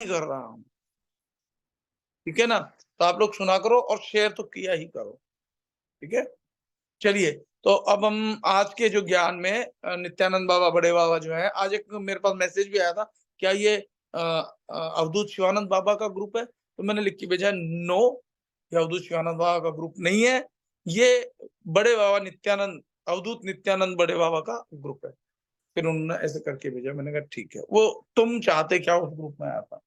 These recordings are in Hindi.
कर रहा हूँ, ठीक है ना? तो आप लोग सुना करो और शेयर तो किया ही करो, ठीक है? चलिए, तो अब हम आज के जो ज्ञान में नित्यानंद बाबा, बड़े बाबा जो हैं, आज एक मेरे पास मैसेज भी आया था, क्या ये अवधूत शिवानंद बाबा का ग्रुप है? तो मैंने लिख के भेजा, नो, ये अवधूत शिवानंद बाबा का ग्रुप नहीं है, ये बड़े बाबा नित्यानंद, अवधूत नित्यानंद बड़े बाबा का ग्रुप है। फिर उन्होंने ऐसे करके भेजा, मैंने कहा ठीक है, वो तुम चाहते क्या उस ग्रुप में आया था।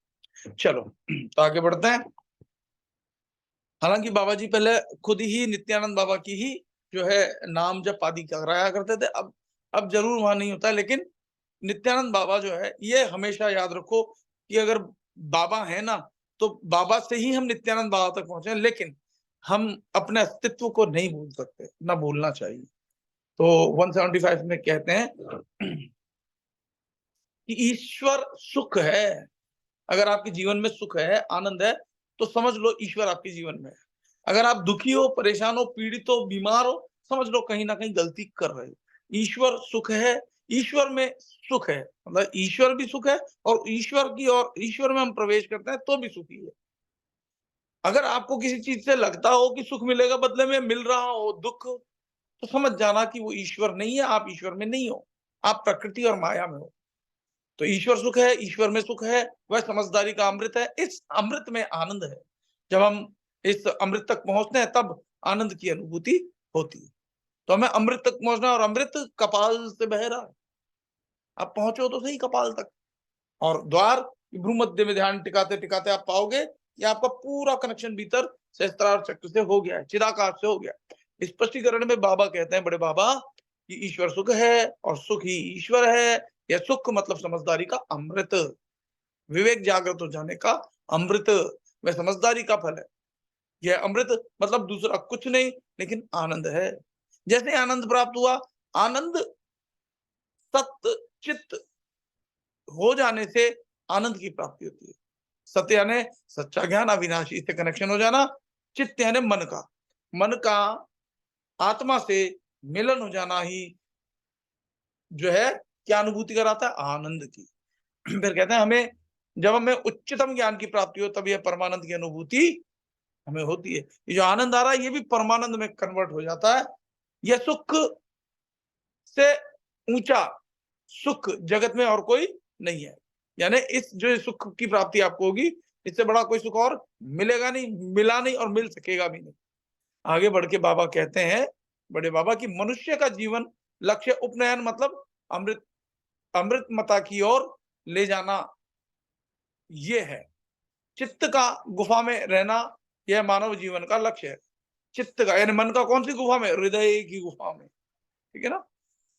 चलो, तो आगे बढ़ते हैं। हालांकि बाबा जी पहले खुद ही नित्यानंद बाबा की ही जो है नाम जप आदि कराया करते थे, अब जरूर वहां नहीं होता है, लेकिन नित्यानंद बाबा जो है, ये हमेशा याद रखो कि अगर बाबा है ना, तो बाबा से ही हम नित्यानंद बाबा तक पहुंचे, लेकिन हम अपने अस्तित्व को नहीं भूल सकते, ना भूलना चाहिए। तो 175 में कहते हैं कि ईश्वर सुख है। अगर आपके जीवन में सुख है, आनंद है, तो समझ लो ईश्वर आपके जीवन में है। अगर आप दुखी हो, परेशान हो, पीड़ित हो, बीमार हो, समझ लो कहीं ना कहीं गलती कर रहे हो। ईश्वर सुख है, ईश्वर में सुख है, मतलब ईश्वर भी सुख है, और ईश्वर में हम प्रवेश करते हैं तो भी सुखी है। अगर आपको किसी चीज से लगता हो कि सुख मिलेगा, बदले में मिल रहा हो दुख, तो समझ जाना कि वो ईश्वर नहीं है, आप ईश्वर में नहीं हो, आप प्रकृति और माया में हो। तो ईश्वर सुख है, ईश्वर में सुख है, वह समझदारी का अमृत है, इस अमृत में आनंद है। जब हम इस अमृत तक पहुंचते हैं, तब आनंद की अनुभूति होती है। तो हमें अमृत तक पहुंचना है, और अमृत कपाल से बह रहा है। आप पहुंचो तो सही कपाल तक, और द्वार भ्रूमध्य में ध्यान टिकाते टिकाते आप पाओगे कि आपका पूरा कनेक्शन भीतर सहस्त्रार चक्र से हो गया है, चिदाकाश से हो गया है। स्पष्टीकरण में बाबा कहते हैं, बड़े बाबा, कि ईश्वर सुख है और सुख ही ईश्वर है। यह सुख मतलब समझदारी का अमृत, विवेक जागृत हो जाने का अमृत, वह समझदारी का फल है। यह अमृत मतलब दूसरा कुछ नहीं, लेकिन आनंद है। जैसे आनंद प्राप्त हुआ, आनंद सत्य चित्त हो जाने से आनंद की प्राप्ति होती है। सत्य यानी सच्चा ज्ञान, अविनाशी से कनेक्शन हो जाना। चित्त यानी मन का आत्मा से मिलन हो जाना ही जो है क्या अनुभूति कराता है, आनंद की। फिर कहते हैं हमें, जब हमें उच्चतम ज्ञान की प्राप्ति हो, तब यह परमानंद की अनुभूति हमें होती है। ये जो आनंद आ रहा है, ये भी परमानंद में कन्वर्ट हो जाता है। यह सुख से ऊंचा सुख जगत में और कोई नहीं है। यानी इस जो सुख की प्राप्ति आपको होगी, इससे बड़ा कोई सुख और मिलेगा नहीं, मिला नहीं, और मिल सकेगा भी नहीं। आगे बढ़ के बाबा कहते हैं, बड़े बाबा, की मनुष्य का जीवन लक्ष्य उपनयन मतलब अमृत अमृत मता की ओर ले जाना, ये है। चित्त का गुफा में रहना, यह मानव जीवन का लक्ष्य है। चित्त का यानी मन का कौन सी गुफा में, हृदय की गुफा में, ठीक है ना?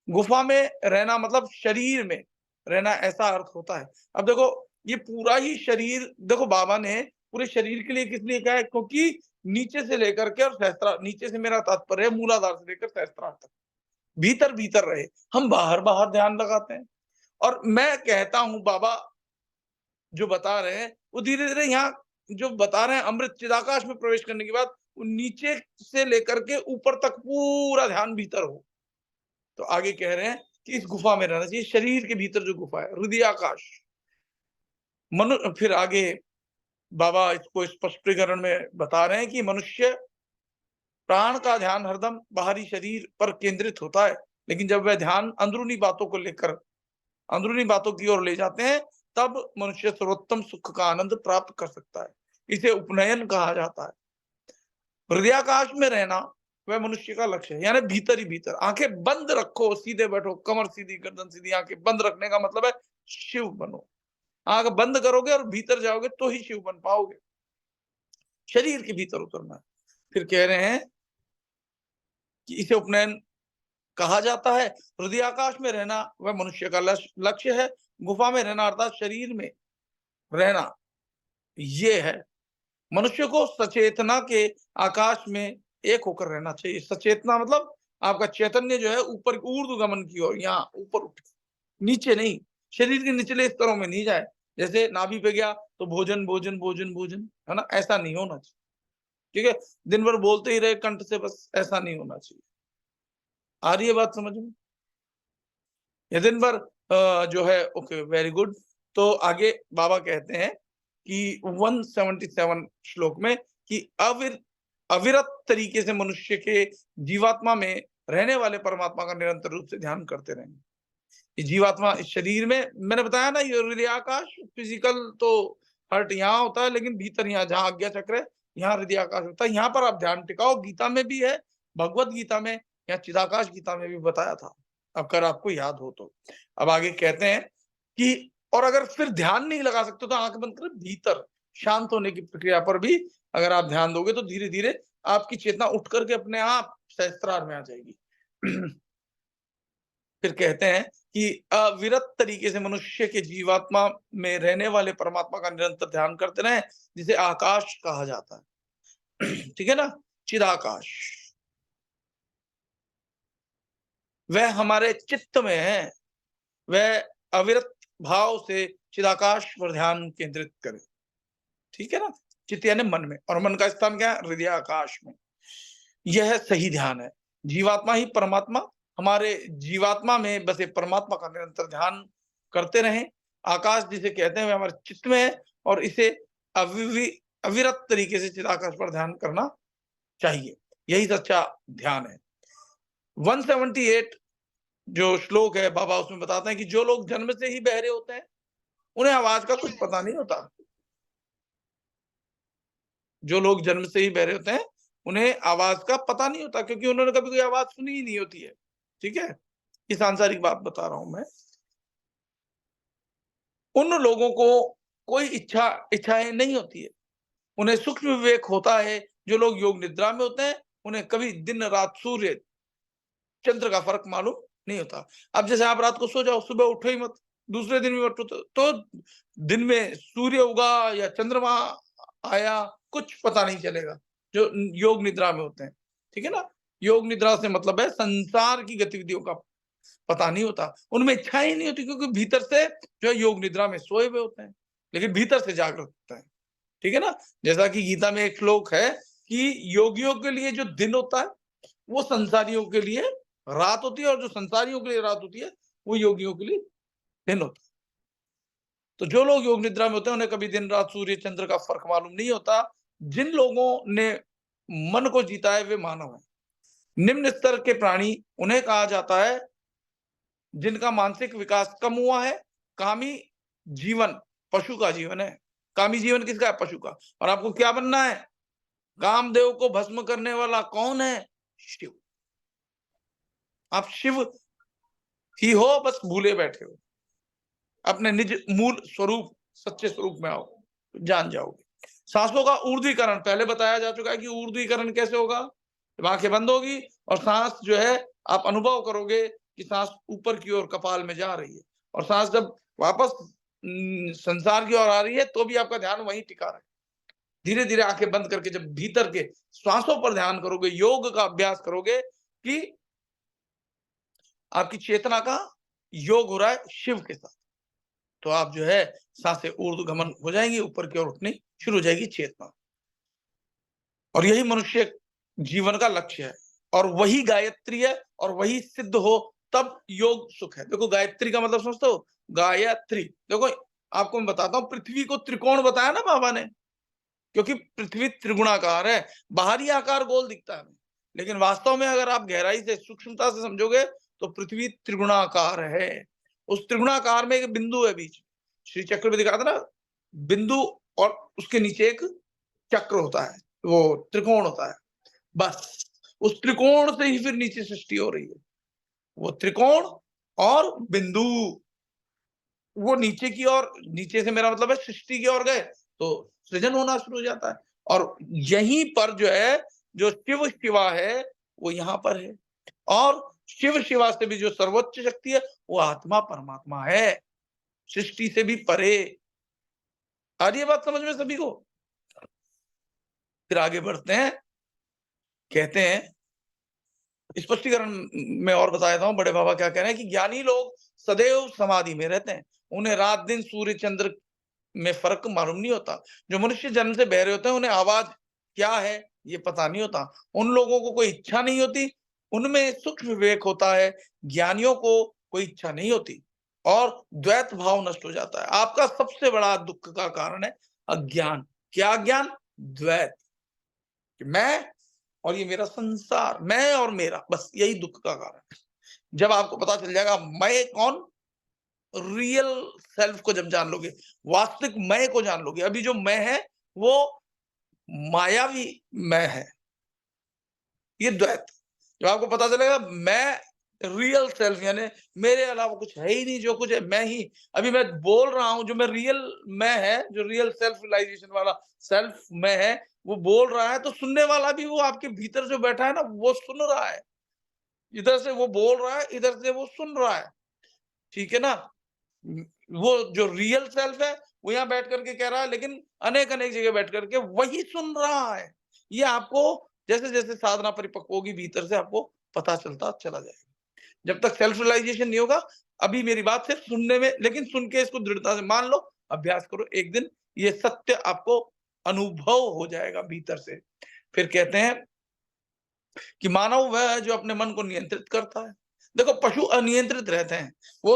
गुफा में रहना मतलब शरीर में रहना, ऐसा अर्थ होता है। अब देखो, ये पूरा ही शरीर, देखो बाबा ने पूरे शरीर के लिए किस लिए कहा है, क्योंकि नीचे से लेकर के, और सहस्त्र, नीचे से मेरा तात्पर्य है मूलाधार से लेकर सहस्त्रार तक, भीतर भीतर रहे। हम बाहर बाहर ध्यान लगाते हैं, और मैं कहता हूं बाबा जो बता रहे हैं, वो धीरे धीरे यहाँ जो बता रहे हैं, अमृत चिदाकाश में प्रवेश करने के बाद, वो नीचे से लेकर के ऊपर तक पूरा ध्यान भीतर हो। तो आगे कह रहे हैं कि इस गुफा में रहना चाहिए, शरीर के भीतर जो गुफा है, हृदयाकाश। फिर आगे बाबा इसको स्पष्टीकरण में बता रहे हैं कि मनुष्य प्राण का ध्यान हरदम बाहरी शरीर पर केंद्रित होता है, लेकिन जब वह ध्यान अंदरूनी बातों को लेकर, अंदरूनी बातों की ओर ले जाते हैं, तब मनुष्य सर्वोत्तम सुख का आनंद प्राप्त कर सकता है। इसे उपनयन कहा जाता है। हृदयाकाश में रहना वह मनुष्य का लक्ष्य है, यानी भीतर ही भीतर। आंखें बंद रखो, सीधे बैठो, कमर सीधी, गर्दन सीधी, आंखें बंद रखने का मतलब है शिव बनो। आंख बंद करोगे और भीतर जाओगे तो ही शिव बन पाओगे। शरीर के भीतर उतरना है। फिर कह रहे हैं कि इसे उपनयन कहा जाता है। हृदयाकाश में रहना वह मनुष्य का लक्ष्य है। गुफा में रहना अर्थात शरीर में रहना, ये है। मनुष्य को सचेतना के आकाश में एक होकर रहना चाहिए। सचेतना मतलब आपका चैतन्य जो है ऊपर ऊर्ध्वगमन की ओर, यहाँ ऊपर उठ, नीचे नहीं, शरीर के निचले स्तरों में नहीं जाए। जैसे नाभि पे गया तो भोजन भोजन भोजन भोजन, है ना, ऐसा नहीं होना चाहिए। ठीक है, दिन भर बोलते ही रहे कंठ से, बस ऐसा नहीं होना चाहिए। आ रही है बात समझ में? ये दिन भर जो है, ओके, वेरी गुड। तो आगे बाबा कहते हैं कि 177 श्लोक में कि अविरत तरीके से मनुष्य के जीवात्मा में रहने वाले परमात्मा का निरंतर रूप से ध्यान करते रहेंगे। ये जीवात्मा इस शरीर में, मैंने बताया ना, ये हृदय आकाश फिजिकल तो हर्ट यहाँ होता है, लेकिन भीतर यहाँ जहाँ आज्ञा चक्र है यहाँ हृदय आकाश होता है। यहाँ पर आप ध्यान टिकाओ। गीता में भी है, भगवत गीता में या चिदाकाश गीता में भी बताया था, अगर आपको याद हो तो। अब आगे कहते हैं कि और अगर फिर ध्यान नहीं लगा सकते तो आंख बंद कर भीतर शांत होने की प्रक्रिया पर भी अगर आप ध्यान दोगे तो धीरे धीरे आपकी चेतना उठ करके अपने आप सहस्त्रार में आ जाएगी। फिर कहते हैं कि अविरत तरीके से मनुष्य के जीवात्मा में रहने वाले परमात्मा का निरंतर ध्यान करते रहे, जिसे आकाश कहा जाता है। ठीक है ना, चिदाकाश। वह हमारे चित्त में है, वह अविरत भाव से चिदाकाश पर ध्यान केंद्रित करे। ठीक है ना, चित्त यानी मन में, और मन का स्थान क्या है? हृदय आकाश में। यह सही ध्यान है। जीवात्मा ही परमात्मा, हमारे जीवात्मा में बसे परमात्मा का निरंतर ध्यान करते रहें। आकाश जिसे कहते हैं वह हमारे चित्त में है, और इसे अविरत तरीके से चिदाकाश पर ध्यान करना चाहिए। यही सच्चा ध्यान है। 178 जो श्लोक है बाबा उसमें बताते हैं कि जो लोग जन्म से ही बहरे होते हैं उन्हें आवाज का कुछ पता नहीं होता। जो लोग जन्म से ही बहरे होते हैं उन्हें आवाज का पता नहीं होता, क्योंकि उन्होंने कभी कोई आवाज सुनी ही नहीं होती है। ठीक है, ये सांसारिक बात बता रहा हूं मैं। उन लोगों को कोई इच्छाएं नहीं होती है, उन्हें सूक्ष्म विवेक होता है। जो लोग योग निद्रा में होते हैं उन्हें कभी दिन रात सूर्य चंद्र का फर्क मालूम नहीं होता। अब जैसे आप रात को सो जाओ, सुबह उठो ही मत, दूसरे दिन भी उठो तो दिन में सूर्य उगा या चंद्रमा आया कुछ पता नहीं चलेगा, जो योग निद्रा में होते हैं। ठीक है ना, योग निद्रा से मतलब है संसार की गतिविधियों का पता नहीं होता, उनमें इच्छा ही नहीं होती, क्योंकि भीतर से जो है योग निद्रा में सोए हुए होते हैं, लेकिन भीतर से जागृत होता है। ठीक है ना, जैसा कि गीता में एक श्लोक है कि योगियों के लिए जो दिन होता है वो संसारियों के लिए रात होती है, और जो संसारियों के लिए रात होती है वो योगियों के लिए दिन होता है। तो जो लोग योग निद्रा में होते हैं उन्हें कभी दिन रात सूर्य चंद्र का फर्क मालूम नहीं होता। जिन लोगों ने मन को जीता है वे मानव है। निम्न स्तर के प्राणी उन्हें कहा जाता है जिनका मानसिक विकास कम हुआ है। कामी जीवन पशु का जीवन है। कामी जीवन किसका है? पशु का। और आपको क्या बनना है? कामदेव को भस्म करने वाला कौन है? शिव। आप शिव ही हो, बस भूले बैठे हो। अपने निज मूल स्वरूप सच्चे स्वरूप में आओ, जान जाओगे। सांसों का ऊर्ध्वीकरण पहले बताया जा चुका है कि ऊर्ध्वीकरण कैसे होगा। जब आंखें बंद होगी और सांस जो है आप अनुभव करोगे कि सांस ऊपर की ओर कपाल में जा रही है, और सांस जब वापस संसार की ओर आ रही है तो भी आपका ध्यान वहीं टिका रहे। धीरे धीरे आंखें बंद करके जब भीतर के श्वासों पर ध्यान करोगे, योग का अभ्यास करोगे कि आपकी चेतना का योग हो रहा है शिव के साथ, तो आप जो है सांसें ऊर्ध्वगमन हो जाएंगी, ऊपर की ओर उठनी शुरू हो जाएगी चेतना। और यही मनुष्य जीवन का लक्ष्य है, और वही गायत्री है, और वही सिद्ध हो तब योग सुख है। देखो गायत्री का मतलब समझते हो? गायत्री, देखो आपको मैं बताता हूँ, पृथ्वी को त्रिकोण बताया ना बाबा ने, क्योंकि पृथ्वी त्रिगुणाकार है। बाहरी आकार गोल दिखता है, लेकिन वास्तव में अगर आप गहराई से सूक्ष्मता से समझोगे तो पृथ्वी त्रिगुणाकार है। उस त्रिगुणाकार में एक बिंदु है बीच, श्री चक्र में दिखाता ना बिंदु, और उसके नीचे एक चक्र होता है, वो त्रिकोण होता है। बस उस त्रिकोण से ही फिर नीचे सृष्टि हो रही है। वो त्रिकोण और बिंदु, वो नीचे की ओर, नीचे से मेरा मतलब है सृष्टि की ओर गए तो सृजन होना शुरू हो जाता है। और यहीं पर जो है जो शिव शिवा है वो यहाँ पर है, और शिव शिवा से भी जो सर्वोच्च शक्ति है वो आत्मा परमात्मा है, सृष्टि से भी परे। आ रही है बात समझ में सभी को? फिर आगे बढ़ते हैं, कहते हैं स्पष्टीकरण में और बताया हूं बड़े बाबा क्या कह रहे हैं कि ज्ञानी लोग सदैव समाधि में रहते हैं, उन्हें रात दिन सूर्य चंद्र में फर्क मालूम नहीं होता। जो मनुष्य जन्म से बहरे होते हैं उन्हें आवाज क्या है ये पता नहीं होता। उन लोगों को कोई इच्छा नहीं होती, उनमें सूक्ष्म विवेक होता है। ज्ञानियों को कोई इच्छा नहीं होती और द्वैत भाव नष्ट हो जाता है। आपका सबसे बड़ा दुख का कारण है अज्ञान। क्या ज्ञान? द्वैत, कि मैं और ये मेरा संसार, मैं और मेरा, बस यही दुख का कारण है। जब आपको पता चल जाएगा मैं कौन, रियल सेल्फ को जब जान लोगे, वास्तविक मैं को जान लोगे, अभी जो मैं है वो मायावी मैं है, ये द्वैत। जब आपको पता चलेगा मैं रियल सेल्फ, यानी मेरे अलावा कुछ है ही नहीं, जो कुछ है मैं ही, अभी मैं बोल रहा हूं, जो मैं रियल मैं है, जो रियल सेल्फ रियलाइजेशन वाला सेल्फ मैं है, वो बोल रहा है, तो सुनने वाला भी वो आपके भीतर जो बैठा है ना, वो सुन रहा है। इधर से वो बोल रहा है, इधर से वो सुन रहा है, ठीक है ना। वो जो रियल सेल्फ है वो यहाँ बैठ करके कह रहा है, लेकिन अनेक अनेक जगह बैठ करके वही सुन रहा है। ये आपको जैसे जैसे साधना परिपक्व होगी, भीतर से आपको पता चलता चला जाएगा। जब तक सेल्फ रियलाइजेशन नहीं होगा, अभी मेरी बात सिर्फ सुनने में, लेकिन सुन के इसको दृढ़ता से मान लो, अभ्यास करो, एक दिन ये सत्य आपको अनुभव हो जाएगा भीतर से। फिर कहते हैं कि मानव वह है जो अपने मन को नियंत्रित करता है। देखो पशु अनियंत्रित रहते हैं, वो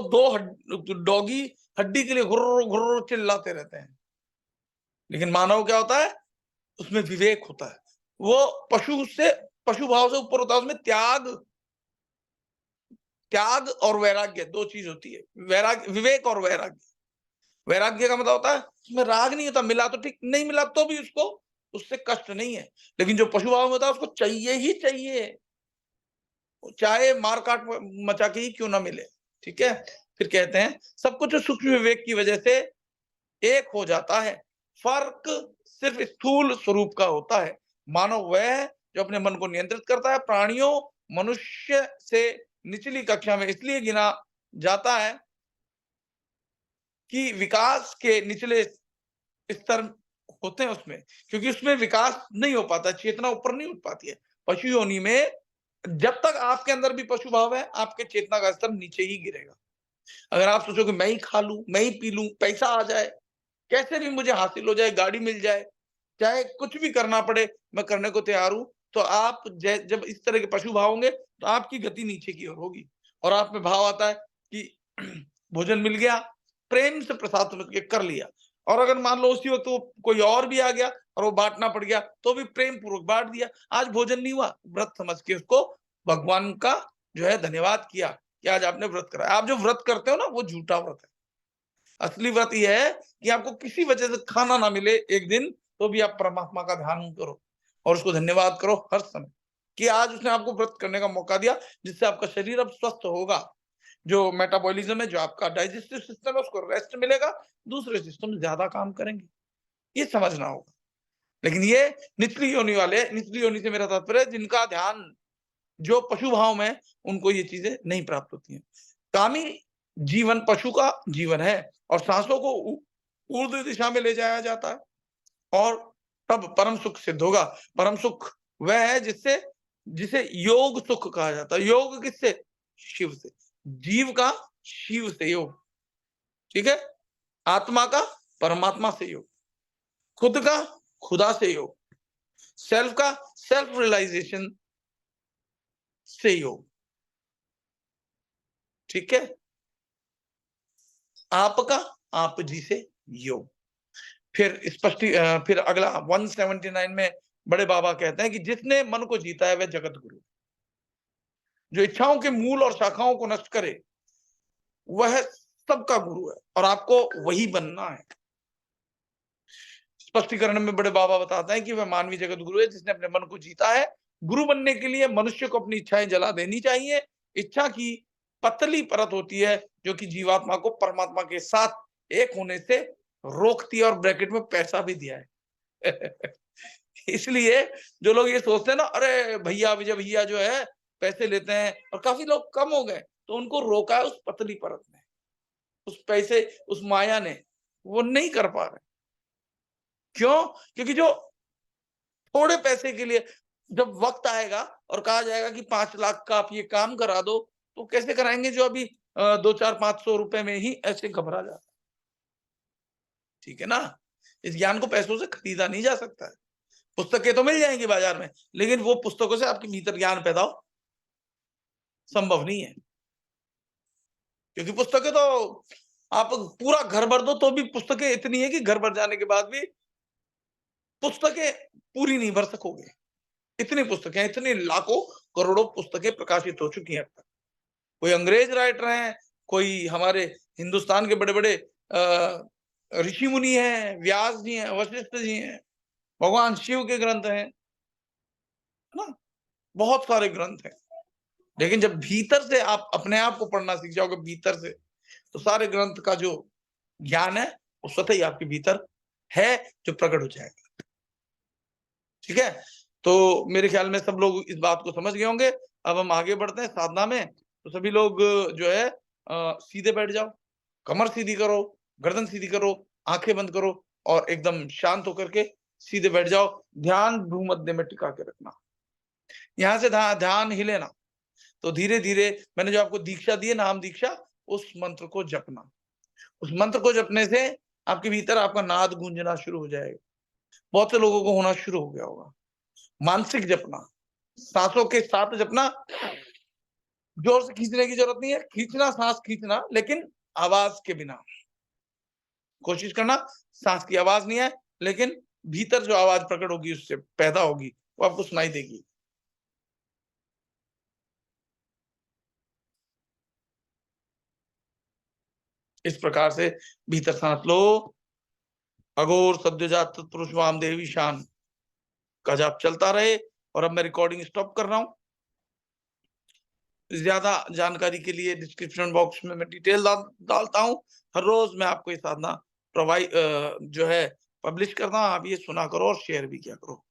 डॉगी हड्डी के लिए घुर्र घुर्र चिल्लाते रहते हैं, लेकिन मानव क्या होता है, उसमें विवेक होता है, वो पशु से, पशु भाव से ऊपर होता है, उसमें त्याग, त्याग और वैराग्य दो चीज होती है। वैराग्य, विवेक और वैराग्य। वैराग्य का मतलब होता है उसमें राग नहीं होता, मिला तो ठीक, नहीं मिला तो भी उसको, उससे कष्ट नहीं है। लेकिन जो पशु भाव में होता है उसको चाहिए ही चाहिए, चाहे मार काट मचा के ही क्यों ना मिले, ठीक है। फिर कहते हैं सब कुछ सूक्ष्म विवेक की वजह से एक हो जाता है, फर्क सिर्फ स्थूल स्वरूप का होता है। मानव वह है जो अपने मन को नियंत्रित करता है। प्राणियों, मनुष्य से निचली कक्षा में इसलिए गिना जाता है कि विकास के निचले स्तर होते हैं उसमें, क्योंकि उसमें विकास नहीं हो पाता, चेतना ऊपर नहीं उठ पाती है। पशु योनि में जब तक आपके अंदर भी पशु भाव है, आपके चेतना का स्तर नीचे ही गिरेगा। अगर आप सोचो कि मैं ही खा लूं, मैं ही पी लूं, पैसा आ जाए, कैसे भी मुझे हासिल हो जाए, गाड़ी मिल जाए, चाहे कुछ भी करना पड़े, मैं करने को तैयार हूं, तो आप जब इस तरह के पशु भाव होंगे, तो आपकी गति नीचे की ओर होगी। और आप में भाव आता है कि भोजन मिल गया, प्रेम से प्रसाद समझ के कर लिया। और अगर मान लो उसी वक्त वो कोई और भी आ गया और वो बांटना पड़ गया, तो भी प्रेम पूर्वक बांट दिया। आज भोजन नहीं हुआ, व्रत समझ के उसको भगवान का जो है धन्यवाद किया कि आज आपने व्रत करा। आप जो व्रत करते हो ना, वो झूठा व्रत है। असली व्रत यह है कि आपको किसी वजह से खाना ना मिले एक दिन, तो भी आप परमात्मा का ध्यान करो और उसको धन्यवाद करो हर समय कि आज उसने आपको व्रत करने का मौका दिया, जिससे आपका शरीर अब स्वस्थ होगा। जो मेटाबॉलिज्म है, जो आपका डाइजेस्टिव सिस्टम है, उसको रेस्ट मिलेगा, दूसरे सिस्टम ज्यादा काम करेंगे। ये समझना होगा। लेकिन ये निचली योनि वाले, निचली योनि से मेरा तात्पर्य है जिनका ध्यान जो पशु भाव में, उनको ये चीजें नहीं प्राप्त होती हैं। कामी जीवन पशु का जीवन है और सांसों को ऊर्ध्व दिशा में ले जाया जाता है और तब परम सुख सिद्ध होगा। परम सुख वह है जिससे, जिसे योग सुख कहा जाता है। योग किससे? शिव से। जीव का शिव से योग, ठीक है। आत्मा का परमात्मा से योग, खुद का खुदा से योग, सेल्फ का सेल्फ रियलाइजेशन से योग, ठीक है। आपका आप जी से योग। फिर फिर अगला 179 में बड़े बाबा कहते हैं कि जिसने मन को जीता है वह जगत गुरु, जो इच्छाओं के मूल और शाखाओं को नष्ट करे वह सबका गुरु है और आपको वही बनना है। स्पष्टीकरण में बड़े बाबा बताते हैं कि वह मानवीय जगत गुरु है जिसने अपने मन को जीता है। गुरु बनने के लिए मनुष्य को अपनी इच्छाएं जला देनी चाहिए। इच्छा की पतली परत होती है जो कि जीवात्मा को परमात्मा के साथ एक होने से रोकती है, और ब्रैकेट में पैसा भी दिया है। इसलिए जो लोग ये सोचते हैं ना, अरे भैया विजय भैया जो है पैसे लेते हैं, और काफी लोग कम हो गए, तो उनको रोका है उस पतली परत ने, उस पैसे, उस माया ने। वो नहीं कर पा रहे। क्यों? क्योंकि जो थोड़े पैसे के लिए जब वक्त आएगा और कहा जाएगा कि 5 लाख का आप ये काम करा दो, तो कैसे कराएंगे जो अभी 2-4-500 रुपए में ही ऐसे घबरा जाता है, ठीक है ना। इस ज्ञान को पैसों से खरीदा नहीं जा सकता है। पुस्तकें तो मिल जाएंगी बाजार में, लेकिन वो पुस्तकों से आपके भीतर ज्ञान पैदा हो संभव नहीं है, क्योंकि पुस्तकें तो आप पूरा घर भर दो तो भी पुस्तकें इतनी है कि घर भर जाने के बाद भी पुस्तकें पूरी नहीं भर सकोगे। इतनी पुस्तकें, इतनी लाखों करोड़ों पुस्तकें प्रकाशित हो चुकी हैं अब तक। कोई अंग्रेज राइटर हैं, कोई हमारे हिंदुस्तान के बड़े-बड़े ऋषि मुनि हैं, व्यास जी हैं, वशिष्ठ जी हैं, भगवान शिव के ग्रंथ हैं, है ना? बहुत सारे ग्रंथ हैं। लेकिन जब भीतर से आप अपने आप को पढ़ना सीख जाओगे भीतर से, तो सारे ग्रंथ का जो ज्ञान है, वो स्वतः ही आपके भीतर है, जो प्रकट हो जाएगा। ठीक है? तो मेरे ख्याल में सब लोग इस बात को समझ गए होंगे। अब हम आगे बढ़ते हैं साधना में। तो सभी लोग जो है सीधे बैठ जाओ, कमर सीधी करो, गर्दन सीधी करो, आंखें बंद करो और एकदम शांत होकर के सीधे बैठ जाओ। ध्यान भूमध्य में टिका के रखना। यहाँ से ध्यान हिले ना। तो धीरे-धीरे मैंने जो आपको दीक्षा दी है, नाम दीक्षा, उस मंत्र को जपना। उस मंत्र को जपने से आपके भीतर आपका नाद गूंजना शुरू हो जाएगा। बहुत से लोगों को होना शुरू हो गया होगा। मानसिक जपना, सांसों के साथ जपना, जोर से खींचने की जरूरत नहीं है, खींचना, सांस खींचना, लेकिन आवाज के बिना। कोशिश करना, सांस की आवाज नहीं है, लेकिन भीतर जो आवाज प्रकट होगी उससे पैदा होगी, वो आपको सुनाई देगी। इस प्रकार से भीतर सांस लो। अघोर सद्योजात तत्पुरुष वाम देवी शान का जाप चलता रहे। और अब मैं रिकॉर्डिंग स्टॉप कर रहा हूं। ज्यादा जानकारी के लिए डिस्क्रिप्शन बॉक्स में मैं डिटेल डालता हूं। हर रोज मैं आपको ये साधना प्रोवाइड जो है पब्लिश करता हूं। आप ये सुना करो और शेयर भी किया करो।